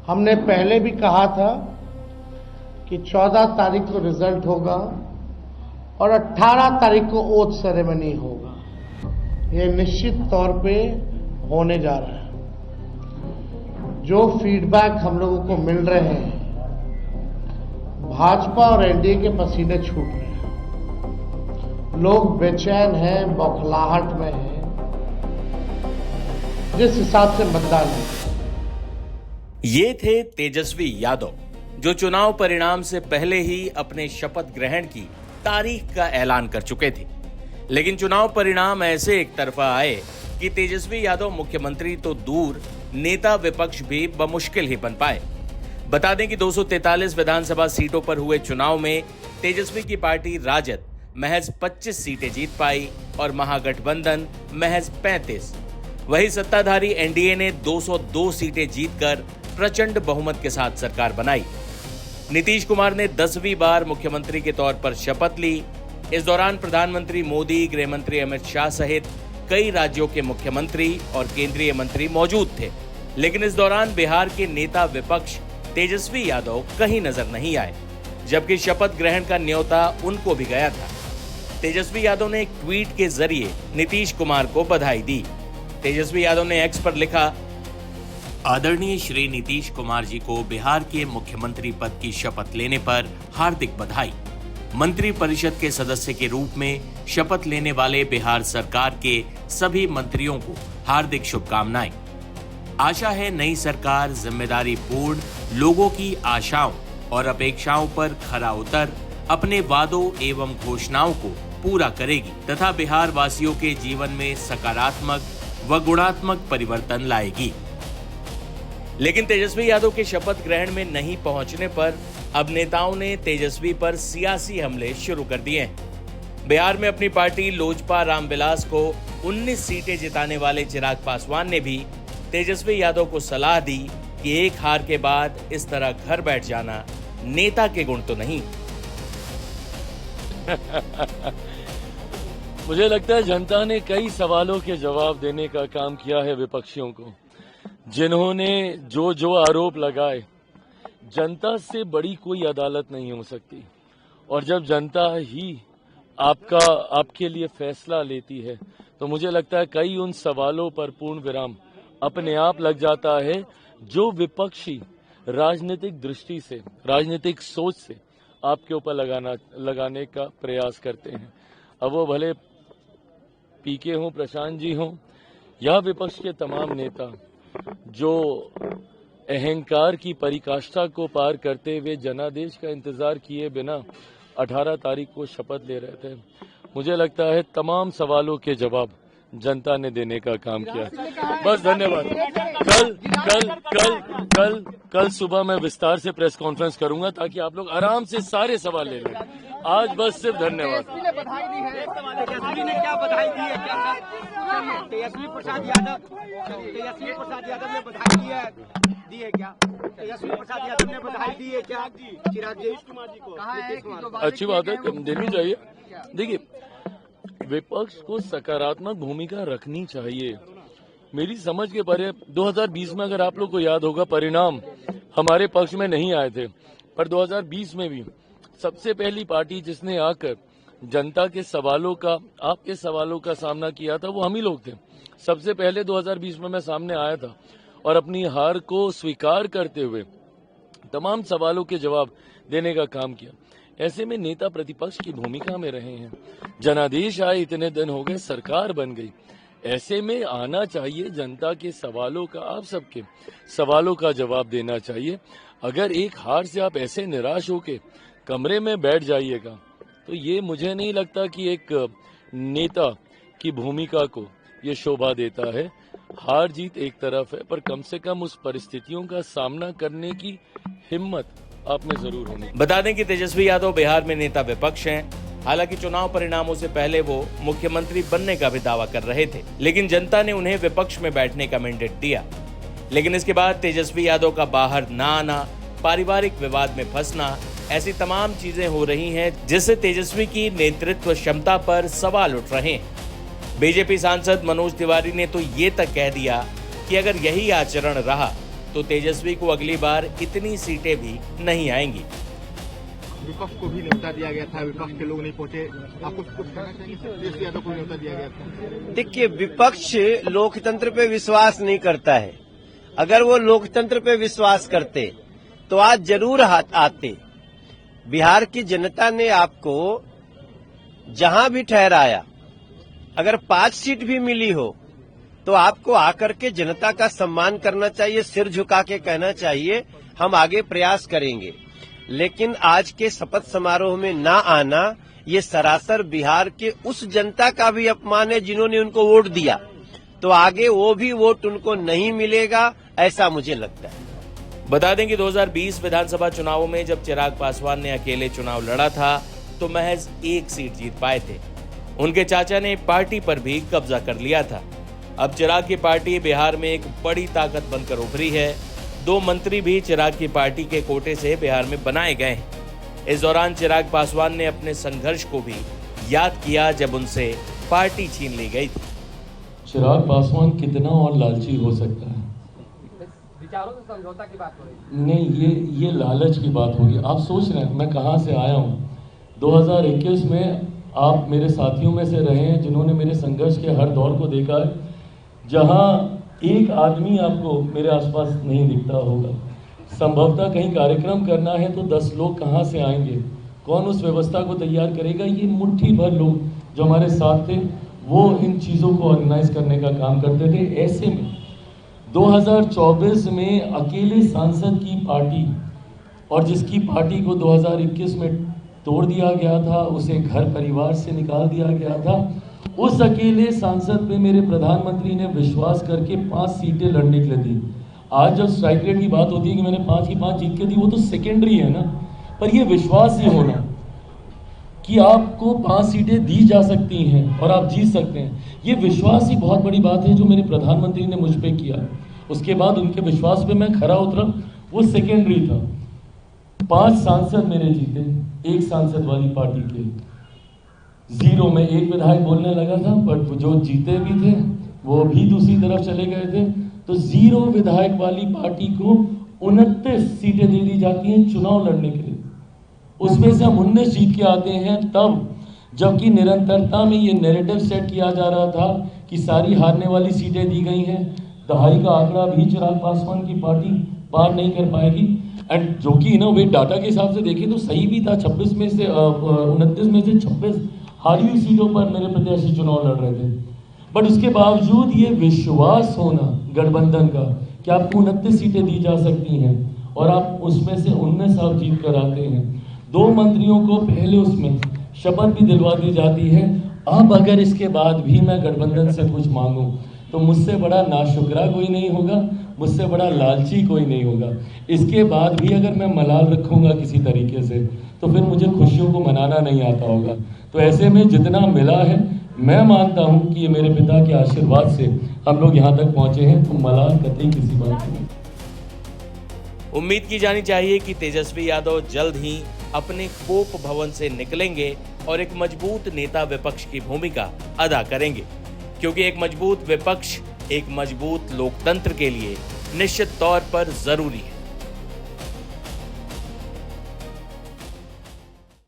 हमने पहले भी कहा था कि 14 तारीख को रिजल्ट होगा और 18 तारीख को ओथ सेरेमनी होगा। ये निश्चित तौर पे होने जा रहा है। जो फीडबैक हम लोगों को मिल रहे हैं, भाजपा और एनडीए के पसीने छूट रहे हैं। लोग बेचैन हैं, बौखलाहट में हैं, जिस हिसाब से मतदान है। ये थे तेजस्वी यादव, जो चुनाव परिणाम से पहले ही अपने शपथ ग्रहण की तारीख का ऐलान कर चुके थे। लेकिन चुनाव परिणाम ऐसे एक तरफा आए कि तेजस्वी यादव मुख्यमंत्री तो दूर, नेता विपक्ष भी बमुश्किल ही बन पाए। बता दें कि 243 विधानसभा सीटों पर हुए चुनाव में तेजस्वी की पार्टी राजद महज 25 सीटें जीत पाई और महागठबंधन महज 35। वही सत्ताधारी एनडीए ने 202 सीटें जीतकर प्रचंड बहुमत के साथ सरकार बनाई। नीतीश कुमार ने 10वीं बार मुख्यमंत्री के तौर पर शपथ ली। इस दौरान प्रधानमंत्री मोदी, गृह मंत्री अमित शाह सहित कई राज्यों के मुख्यमंत्री और केंद्रीय मंत्री मौजूद थे। लेकिन इस दौरान बिहार के नेता विपक्ष तेजस्वी यादव कहीं नजर नहीं आए, जबकि शपथ ग्रहण का न्योता उनको भी गया था। तेजस्वी यादव ने एक ट्वीट के जरिए नीतीश कुमार को बधाई दी। तेजस्वी यादव ने एक्स पर लिखा, आदरणीय श्री नीतीश कुमार जी को बिहार के मुख्यमंत्री पद की शपथ लेने पर हार्दिक बधाई। मंत्री परिषद के सदस्य के रूप में शपथ लेने वाले बिहार सरकार के सभी मंत्रियों को हार्दिक शुभकामनाएं। आशा है नई सरकार जिम्मेदारी पूर्ण लोगों की आशाओं और अपेक्षाओं पर खरा उतर अपने वादों एवं घोषणाओं को पूरा करेगी तथा बिहार वासियों के जीवन में सकारात्मक व गुणात्मक परिवर्तन लाएगी। लेकिन तेजस्वी यादव के शपथ ग्रहण में नहीं पहुंचने पर अब नेताओं ने तेजस्वी पर सियासी हमले शुरू कर दिए हैं। बिहार में अपनी पार्टी लोजपा रामविलास को 19 सीटें जिताने वाले चिराग पासवान ने भी तेजस्वी यादव को सलाह दी कि एक हार के बाद इस तरह घर बैठ जाना नेता के गुण तो नहीं। मुझे लगता है जनता ने कई सवालों के जवाब देने का काम किया है विपक्षियों को, जिन्होंने जो आरोप लगाए। जनता से बड़ी कोई अदालत नहीं हो सकती, और जब जनता ही आपके लिए फैसला लेती है तो मुझे लगता है कई उन सवालों पर पूर्ण विराम अपने आप लग जाता है जो विपक्षी राजनीतिक दृष्टि से, राजनीतिक सोच से आपके ऊपर लगाने का प्रयास करते हैं। अब वो भले पीके हों, प्रशांत जी हों, या विपक्ष के तमाम नेता जो अहंकार की परिकाष्ठा को पार करते हुए जनादेश का इंतजार किए बिना 18 तारीख को शपथ ले रहे थे। मुझे लगता है तमाम सवालों के जवाब जनता ने देने का काम किया। बस धन्यवाद। कल सुबह मैं विस्तार से प्रेस कॉन्फ्रेंस करूंगा ताकि आप लोग आराम से सारे सवाल ले लें। आज बस सिर्फ धन्यवाद। तेजस्वी ने क्या बधाई दी है? क्या तेजस्वी प्रसाद यादव ने बधाई दी है क्या? तेजस्वी प्रसाद यादव ने बधाई दी है क्या? चिराग जी को अच्छी बात है, देनी चाहिए। देखिए, विपक्ष को सकारात्मक भूमिका रखनी चाहिए। मेरी समझ के परे 2020 में अगर आप लोग को याद होगा, परिणाम हमारे पक्ष में नहीं आए थे, पर 2020 में भी सबसे पहली पार्टी जिसने आकर जनता के सवालों का, आपके सवालों का सामना किया था, वो हम ही लोग थे। सबसे पहले 2020 में मैं सामने आया था और अपनी हार को स्वीकार करते हुए तमाम सवालों के जवाब देने का काम किया। ऐसे में नेता प्रतिपक्ष की भूमिका में रहे हैं। जनादेश आए, इतने दिन हो गए, सरकार बन गई। ऐसे में आना चाहिए, जनता के सवालों का, आप सबके सवालों का जवाब देना चाहिए। अगर एक हार से आप ऐसे निराश होके कमरे में बैठ जाइएगा तो ये मुझे नहीं लगता कि एक नेता की भूमिका को ये शोभा देता है। हार जीत एक तरफ है, पर कम से कम उस परिस्थितियों का सामना करने की हिम्मत आप में जरूर होनी। बता दें कि तेजस्वी यादव बिहार में नेता विपक्ष हैं। हालांकि चुनाव परिणामों से पहले वो मुख्यमंत्री बनने का भी दावा कर रहे थे, लेकिन जनता ने उन्हें विपक्ष में बैठने का मैंडेट दिया। लेकिन इसके बाद तेजस्वी यादव का बाहर न आना, पारिवारिक विवाद में फंसना, ऐसी तमाम चीजें हो रही हैं जिससे तेजस्वी की नेतृत्व क्षमता पर सवाल उठ रहे हैं। बीजेपी सांसद मनोज तिवारी ने तो ये तक कह दिया कि अगर यही आचरण रहा तो तेजस्वी को अगली बार इतनी सीटें भी नहीं आएंगी। विपक्ष को भी न्योता दिया गया था, विपक्ष के लोग नहीं पहुंचे, आपको कुछ कहना चाहिए? तेजस्वी यादव को न्योता दिया गया था। देखिए, विपक्ष लोकतंत्र पे विश्वास नहीं करता है। अगर वो लोकतंत्र पे विश्वास करते तो आज जरूर आते। बिहार की जनता ने आपको जहां भी ठहराया, अगर 5 सीट भी मिली हो तो आपको आकर के जनता का सम्मान करना चाहिए, सिर झुका के कहना चाहिए हम आगे प्रयास करेंगे। लेकिन आज के शपथ समारोह में ना आना ये सरासर बिहार के उस जनता का भी अपमान है जिन्होंने उनको वोट दिया। तो आगे वो भी वोट उनको नहीं मिलेगा, ऐसा मुझे लगता है। बता दें कि 2020 विधानसभा चुनावों में जब चिराग पासवान ने अकेले चुनाव लड़ा था तो महज 1 सीट जीत पाए थे। उनके चाचा ने पार्टी पर भी कब्जा कर लिया था। अब चिराग की पार्टी बिहार में एक बड़ी ताकत बनकर उभरी है। 2 मंत्री भी चिराग की पार्टी के कोटे से बिहार में बनाए गए हैं। इस दौरान चिराग पासवान ने अपने संघर्ष को भी याद किया जब उनसे पार्टी छीन ली गई थी। चिराग पासवान कितना और लालची हो सकता है? विचारों से समझौता की बात हो रही है। नहीं, ये लालच की बात होगी। आप सोच रहे हैं मैं कहाँ से आया हूँ। 2021 में आप मेरे साथियों में से रहे हैं जिन्होंने मेरे संघर्ष के हर दौर को देखा है, जहाँ एक आदमी आपको मेरे आसपास नहीं दिखता होगा। संभवतः कहीं कार्यक्रम करना है तो 10 लोग कहाँ से आएंगे, कौन उस व्यवस्था को तैयार करेगा? ये मुट्ठी भर लोग जो हमारे साथ थे वो इन चीज़ों को ऑर्गेनाइज करने का काम करते थे। ऐसे में 2024 में अकेले सांसद की पार्टी, और जिसकी पार्टी को 2021 में तोड़ दिया गया था, उसे घर परिवार से निकाल दिया गया था, उस अकेले सांसद पे मेरे प्रधानमंत्री ने विश्वास करके 5 सीटें लड़ने के लिए दी। आज जब स्ट्राइक रेट की बात होती है कि मैंने 5 की 5 जीत के दी, वो तो सेकेंडरी है ना, पर ये विश्वास ही होना कि आपको 5 सीटें दी जा सकती हैं और आप जीत सकते हैं, ये विश्वास ही बहुत बड़ी बात है जो मेरे प्रधानमंत्री ने मुझ पर किया। उसके बाद उनके विश्वास पे मैं खरा उतरा, वो सेकेंडरी था। 5 सांसद मेरे जीते, 1 सांसद वाली पार्टी के 0 में 1 विधायक बोलने लगा था, पर जो जीते भी थे वो भी दूसरी तरफ चले गए थे। तो 0 विधायक वाली पार्टी को 29 सीटें दे दी जाती हैं चुनाव लड़ने के लिए। उसमें से हम 19 जीत के आते हैं तब, जबकि निरंतरता में ये नैरेटिव सेट किया जा रहा था कि सारी हारने वाली सीटें दी गई हैं। दहाई का आंकड़ा भी चिराग पासवान की पार्टी पार नहीं कर पाएगी, एंड जो कि वे डाटा के हिसाब से देखें तो सही भी था। 26 में से 29 में से 26 हारी हुई सीटों पर मेरे प्रत्याशी चुनाव लड़ रहे थे। बट उसके बावजूद ये विश्वास होना गठबंधन का कि आपको 29 सीटें दी जा सकती हैं और आप उसमें से 19 आप जीत कर आते हैं। 2 मंत्रियों को पहले उसमें शपथ भी दिलवा दी जाती है। अब अगर इसके बाद भी मैं गठबंधन से कुछ मांगूं तो मुझसे बड़ा नाशुक्रा कोई नहीं होगा, मुझसे बड़ा लालची कोई नहीं होगा। इसके बाद भी अगर मैं मलाल रखूंगा किसी तरीके से तो फिर मुझे खुशियों को मनाना नहीं आता होगा। तो ऐसे में जितना मिला है, मैं मानता हूं कि ये मेरे पिता के आशीर्वाद से हम लोग यहाँ तक पहुंचे हैं, तो मलाल कतई किसी बात की नहीं। उम्मीद की जानी चाहिए कि तेजस्वी यादव जल्द ही अपने कोप भवन से निकलेंगे और एक मजबूत नेता विपक्ष की भूमिका अदा करेंगे, क्योंकि एक मजबूत विपक्ष एक मजबूत लोकतंत्र के लिए निश्चित तौर पर जरूरी है।